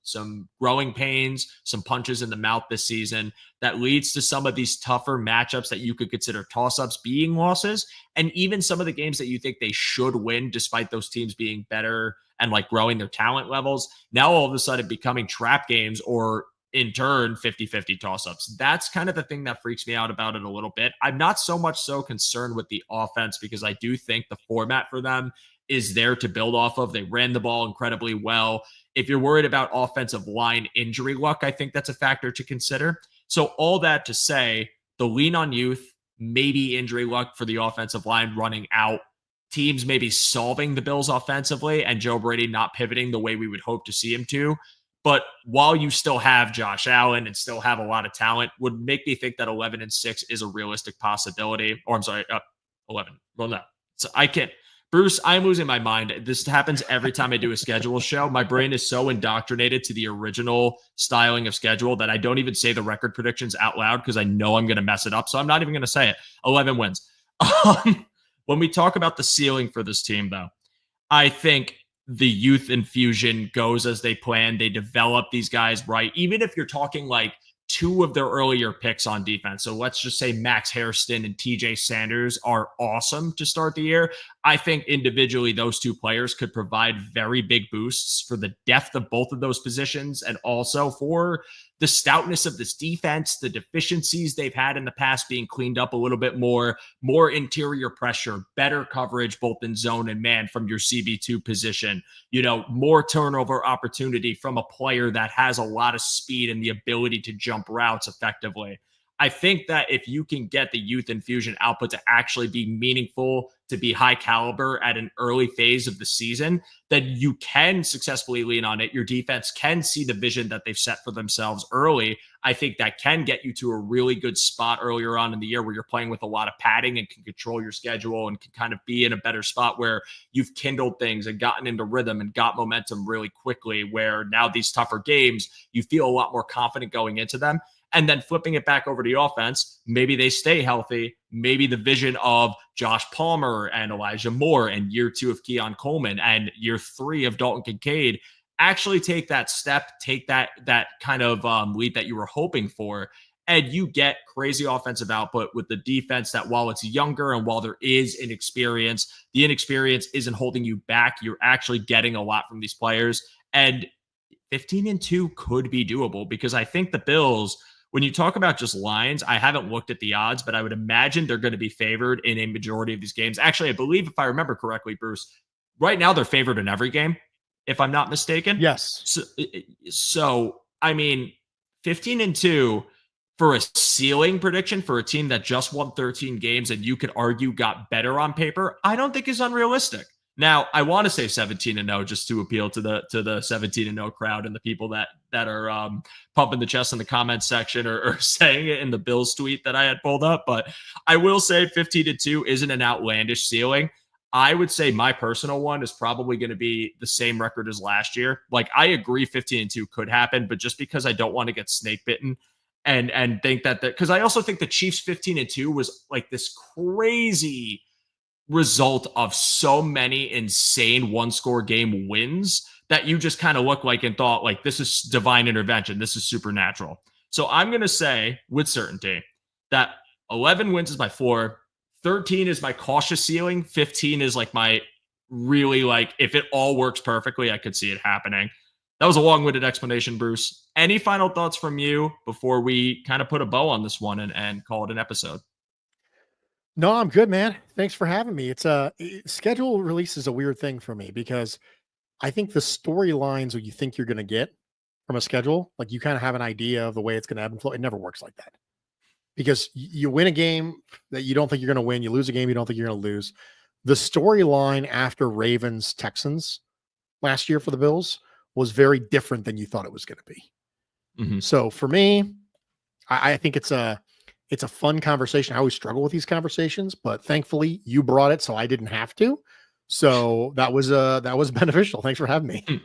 growing pains, some punches in the mouth this season that leads to some of these tougher matchups that you could consider toss-ups being losses. And even some of the games that you think they should win, despite those teams being better and like growing their talent levels, now all of a sudden becoming trap games or in turn 50-50 toss-ups. That's kind of the thing that freaks me out about it a little bit. I'm not so much so concerned with the offense because I do think the format for them is there to build off of. They ran the ball incredibly well. If you're worried about offensive line injury luck, I think that's a factor to consider. So all that to say, the lean on youth, maybe injury luck for the offensive line running out, teams maybe solving the Bills offensively, and Joe Brady not pivoting the way we would hope to see him to. But while you still have Josh Allen and still have a lot of talent, would make me think that 11-6 is a realistic possibility. Or I'm sorry, 11. Well, no. So I can't. Bruce, I'm losing my mind. This happens every time I do a schedule show. My brain is so indoctrinated to the original styling of schedule that I don't even say the record predictions out loud because I know I'm going to mess it up. So I'm not even going to say it. 11 wins. When we talk about the ceiling for this team, though, I think the youth infusion goes as they planned. They develop these guys right. Even if you're talking like two of their earlier picks on defense. So let's just say Max Hairston and TJ Sanders are awesome to start the year. I think individually those two players could provide very big boosts for the depth of both of those positions and also for the stoutness of this defense, the deficiencies they've had in the past being cleaned up a little bit more interior pressure, better coverage, both in zone and man from your CB2 position, more turnover opportunity from a player that has a lot of speed and the ability to jump routes effectively. I think that if you can get the youth infusion output to actually be meaningful, to be high caliber at an early phase of the season, then you can successfully lean on it. Your defense can see the vision that they've set for themselves early. I think that can get you to a really good spot earlier on in the year where you're playing with a lot of padding and can control your schedule and can kind of be in a better spot where you've kindled things and gotten into rhythm and got momentum really quickly, where now these tougher games, you feel a lot more confident going into them. And then flipping it back over to the offense, maybe they stay healthy. Maybe the vision of Josh Palmer and Elijah Moore and year 2 of Keon Coleman and year 3 of Dalton Kincaid actually take that step, take that kind of lead that you were hoping for. And you get crazy offensive output with the defense that while it's younger and while there is inexperience, the inexperience isn't holding you back. You're actually getting a lot from these players. And 15-2 could be doable because I think the Bills, when you talk about just lines, I haven't looked at the odds, but I would imagine they're going to be favored in a majority of these games. Actually, I believe if I remember correctly, Bruce, right now they're favored in every game, if I'm not mistaken. Yes. So I mean, 15-2 for a ceiling prediction for a team that just won 13 games and you could argue got better on paper, I don't think is unrealistic. Now, I want to say 17-0 just to appeal to the 17-0 crowd and the people that are pumping the chest in the comments section or saying it in the Bills tweet that I had pulled up. But I will say 15-2 isn't an outlandish ceiling. I would say my personal one is probably going to be the same record as last year. Like, I agree 15-2 could happen, but just because I don't want to get snake bitten and think that because I also think the Chiefs 15-2 was like this crazy result of so many insane one-score game wins that you just kind of look like and thought like this is divine intervention, this is supernatural. So I'm going to say with certainty that 11 wins is my floor, 13 is my cautious ceiling, 15 is like my really like if it all works perfectly, I could see it happening. That was a long-winded explanation, Bruce. Any final thoughts from you before we kind of put a bow on this one and call it an episode? No, I'm good, man. Thanks for having me. It's schedule release is a weird thing for me because I think the storylines that you think you're going to get from a schedule, like you kind of have an idea of the way it's going to ebb and flow. It never works like that because you win a game that you don't think you're going to win. You lose a game you don't think you're going to lose. The storyline after Ravens Texans last year for the Bills was very different than you thought it was going to be. Mm-hmm. So for me, I think it's a fun conversation. I always struggle with these conversations, but thankfully you brought it, so I didn't have to. So that was beneficial. Thanks for having me.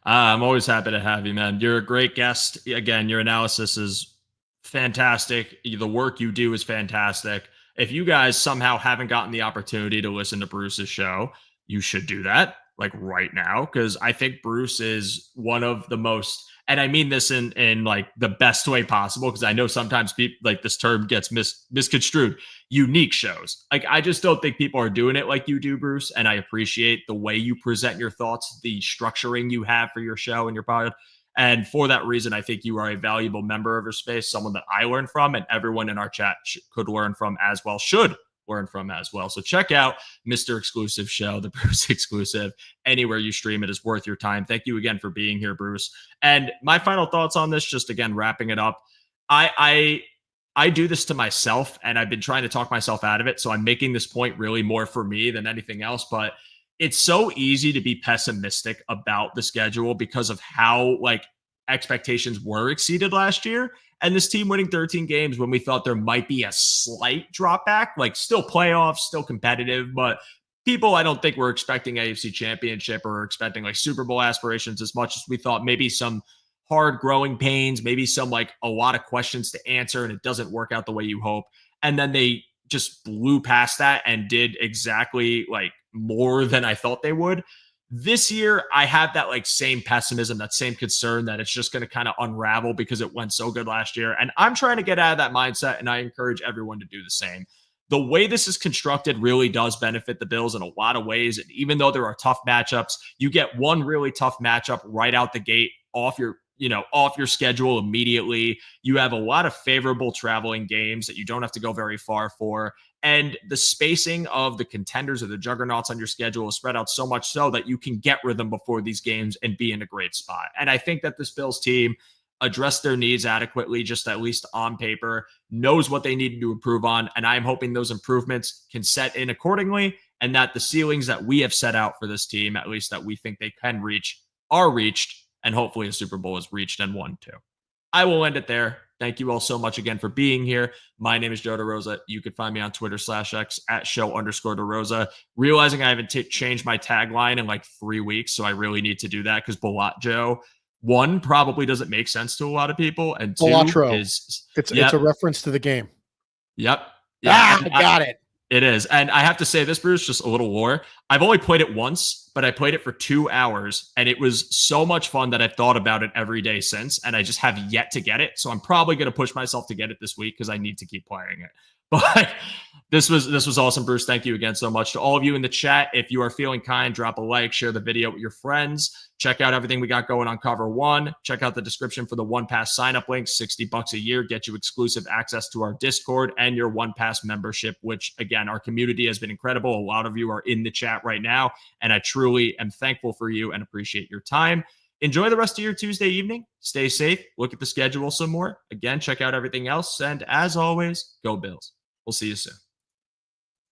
I'm always happy to have you, man. You're a great guest. Again, your analysis is fantastic. The work you do is fantastic. If you guys somehow haven't gotten the opportunity to listen to Bruce's show, you should do that like right now, because I think Bruce is one of the most, and I mean this in like the best way possible, because I know sometimes people like this term gets misconstrued, unique shows. Like, I just don't think people are doing it like you do, Bruce. And I appreciate the way you present your thoughts, the structuring you have for your show and your pod. And for that reason, I think you are a valuable member of your space, someone that I learn from, and everyone in our chat could learn from as well, should learn from as well. So check out Mr. Exclusive Show, the Bruce Exclusive, anywhere you stream. It is worth your time. Thank you again for being here, Bruce. And my final thoughts on this, just again, wrapping it up. I do this to myself, and I've been trying to talk myself out of it. So I'm making this point really more for me than anything else. But it's so easy to be pessimistic about the schedule because of how expectations were exceeded last year. And this team winning 13 games when we thought there might be a slight drop back, still playoffs, still competitive, but people I don't think were expecting AFC Championship or expecting Super Bowl aspirations as much as we thought. Maybe some hard growing pains, maybe some a lot of questions to answer, and it doesn't work out the way you hope. And then they just blew past that and did exactly more than I thought they would. This year, I have that same pessimism, that same concern that it's just going to kind of unravel because it went so good last year. And I'm trying to get out of that mindset, and I encourage everyone to do the same. The way this is constructed really does benefit the Bills in a lot of ways. And even though there are tough matchups, you get one really tough matchup right out the gate off your schedule immediately. You have a lot of favorable traveling games that you don't have to go very far for. And the spacing of the contenders or the juggernauts on your schedule is spread out so much so that you can get rhythm before these games and be in a great spot. And I think that this Bills team addressed their needs adequately, just at least on paper, knows what they need to improve on. And I'm hoping those improvements can set in accordingly, and that the ceilings that we have set out for this team, at least that we think they can reach, are reached. And hopefully a Super Bowl is reached and won too. I will end it there. Thank you all so much again for being here. My name is Joe DeRosa. You can find me on Twitter /X at @show_DeRosa. Realizing I haven't changed my tagline in 3 weeks, so I really need to do that because Balat Joe, one, probably doesn't make sense to a lot of people, and two, it's a reference to the game. Yep. Yeah, I got it. It is. And I have to say this, Bruce, just a little lore. I've only played it once, but I played it for 2 hours, and it was so much fun that I've thought about it every day since, and I just have yet to get it. So I'm probably going to push myself to get it this week because I need to keep playing it. But this was awesome, Bruce. Thank you again so much. To all of you in the chat, if you are feeling kind, drop a like, share the video with your friends. Check out everything we got going on Cover One. Check out the description for the OnePass sign-up link. $60 a year, get you exclusive access to our Discord and your OnePass membership, which, again, our community has been incredible. A lot of you are in the chat right now, and I truly am thankful for you and appreciate your time. Enjoy the rest of your Tuesday evening. Stay safe. Look at the schedule some more. Again, check out everything else. And as always, go Bills. We'll see you soon.